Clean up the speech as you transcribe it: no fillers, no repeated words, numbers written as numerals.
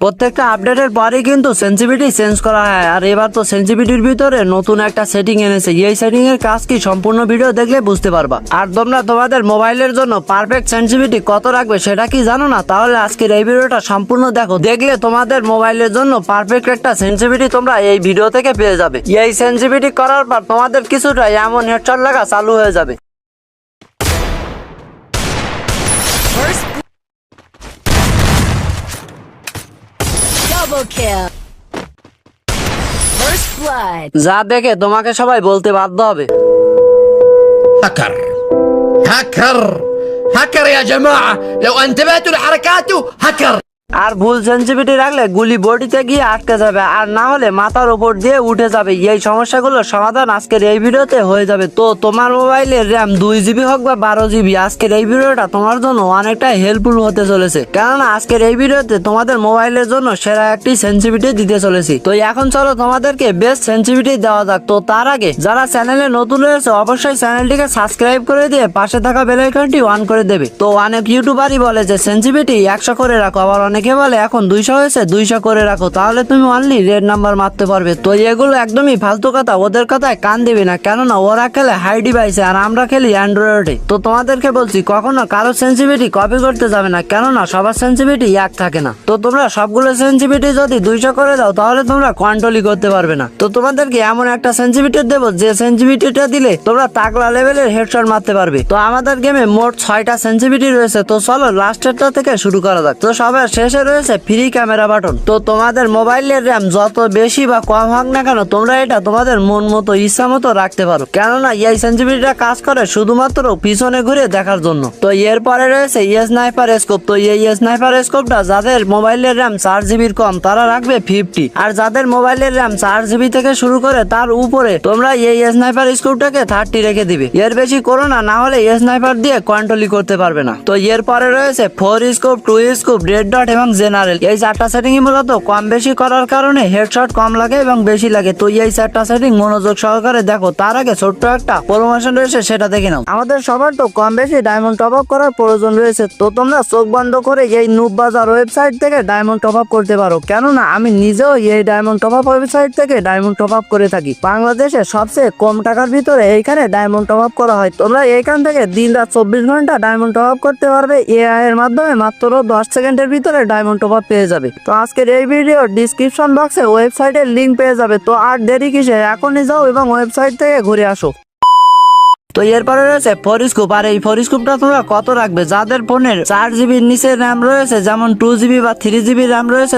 প্রত্যেকটা আপডেটের পরে কিন্তু সেন্সিটিভিটি চেঞ্জ করা হয়। আর এবার তো সেন্সিটিভিটির ভিতরে নতুন একটা সেটিং এনেছে। এই সেটিং এর কাজ কি সম্পূর্ণ ভিডিও দেখলে বুঝতে পারবা। আর তোমরা তোমাদের মোবাইলের জন্য পারফেক্ট সেন্সিটিভিটি কত রাখবে সেটা কি জানো না? তাহলে আজকের এই ভিডিওটা সম্পূর্ণ দেখো, দেখলে তোমাদের মোবাইলের জন্য পারফেক্ট একটা সেন্সিটিভিটি তোমরা এই ভিডিও থেকে পেয়ে যাবে। এই সেন্সিটিভিটি করার পর তোমাদের কিছুটা এমন হেডশট লাগা চালু হয়ে যাবে। Double kill. First blood. যা দেখে তোমাকে সবাই বলতে বাধ্য হবে, هكر هكر هكر يا جماعة، لو انتبهتوا لحركاته هكر. আর ভুল সেন্সিটিভিটি রাখলে গুলি বডিতে গিয়ে আটকে যাবে, আর না হলে মাথার উপর দিয়ে উঠে যাবে। এই সমস্যাগুলোর সমাধান আজকের এই ভিডিওতে হয়ে যাবে। তো তোমার মোবাইলের র্যাম 2 GB হোক বা 12 GB, আজকের এই ভিডিওটা তোমার জন্য অনেকটা হেল্পফুল হতে চলেছে। কেননা আজকের এই ভিডিওতে তোমাদের মোবাইলের জন্য সেরা একটি সেন্সিটিভিটি দিতে চলেছি। তো এখন চলো তোমাদেরকে বেস্ট সেন্সিটিভিটি দেওয়া যাক। তো তার আগে যারা চ্যানেলে নতুন রয়েছে অবশ্যই চ্যানেলটিকে সাবস্ক্রাইব করে দিয়ে পাশে থাকা বেল আইকনটি অন করে দেবে। তো অনেক ইউটিউবারই বলে যে সেন্সিটিভিটি 100 করে রাখো, আবার অনেকে বলে এখন 200 হয়েছে 200 করে রাখো, তাহলে তুমি অনলি রেড নাম্বার মারতে পারবে। তো এগুলো একদমই ফালতু কথা, ওদের কথায় কান দিবি না। কেননা ওরা খেলে হাই ডিভাইসে আর আমরা খেলি অ্যান্ড্রয়েডে। তো তোমাদেরকে বলছি কখনো কারো সেন্সিটিভিটি কপি করতে যাবে না, কেননা সবার সেন্সিটিভিটি এক থাকে না। তো তোমরা সবগুলো সেন্সিটিভিটি যদি 200 করে দাও তাহলে তোমরা কন্ট্রোলই করতে পারবে না। তো তোমাদেরকে এমন একটা সেন্সিটিভিটি দেবো যে সেন্সিটিভিটিটা দিলে তোমরা তাকলা লেভেলের হেডশট মারতে পারবে। তো আমাদের গেমে মোট 6টা সেন্সিটিভিটি রয়েছে। তো চলো লাস্টেরটা থেকে শুরু করা যাক। তো সবার শেষে রয়েছে ফ্রি ক্যামেরা বাটন। তো তোমাদের মোবাইলের র্যাম যত বেশি বা কম হোক না কেন তোমরা এটা তোমাদের মন মতো ইচ্ছা মতো রাখতে পারো, কেননা এই সেন্সিটিভিটিটা কাজ করে শুধুমাত্র পিছনে ঘুরে দেখার জন্য। তো এরপরে রয়েছে স্নাইপার স্কোপ। তো এই স্নাইপার স্কোপটা যাদের মোবাইলের র্যাম 4 GB কম তারা রাখবে 50, আর যাদের মোবাইলের র্যাম 4 GB থেকে শুরু করে তার উপরে তোমরা এই স্নাইপার স্কোপটাকে 30 রেখে দিবে। এর বেশি করো না, না হলে স্নাইপার দিয়ে কন্ট্রোলই করতে পারবে না। তো এরপরে রয়েছে 4 স্কোপ, 2 স্কোপ, রেড ডট এবং জেনারেল। এই 4টা সেটিং মূলত কম বেশি করার কারণে হেডশট কম লাগে এবং বেশি লাগে। তো এই 4টা সেটিং মনোযোগ সহকারে দেখো। তার আগে ছোট্ট একটা প্রমোশন রয়েছে, সেটা দেখে নাও। আমাদের সবার তো কম বেশি ডায়মন্ড টপ আপ করার প্রয়োজন রয়েছে। তো তোমরা চোখ বন্ধ করে এই নুব বাজার ওয়েবসাইট থেকে ডায়মন্ড টপ আপ করতে পারো, কেননা আমি নিজেও এই ডায়মন্ড টপ আপ ওয়েবসাইট থেকে ডায়মন্ড টপ আপ করে থাকি। বাংলাদেশে সবচেয়ে কম টাকার ভিতরে এইখানে ডায়মন্ড টপ আপ করা হয়। তোমরা এইখান থেকে দিন রাত 24 ঘন্টা ডায়মন্ড টপ আপ করতে পারবে এআই এর মাধ্যমে। মাত্র 10 সেকেন্ডের ভিতরে ডায়মন্ড টপ আপ পেয়ে যাবে। তো আজকের এই ভিডিও ডিসক্রিপশন বক্সে ওয়েবসাইটের লিংক পেয়ে যাবে। তো আর দেরি কিসে, এখনই যাও এবং ওয়েবসাইট থেকে ঘুরে আসো। তো এরপরে রয়েছে 4 স্কোপ। আর এই 4 স্কোপটা তোমরা কত রাখবে? যাদের ফোনের 4 GB নিচে র্যাম রয়েছে, যেমন 2 GB বা 3 GB র্যাম রয়েছে,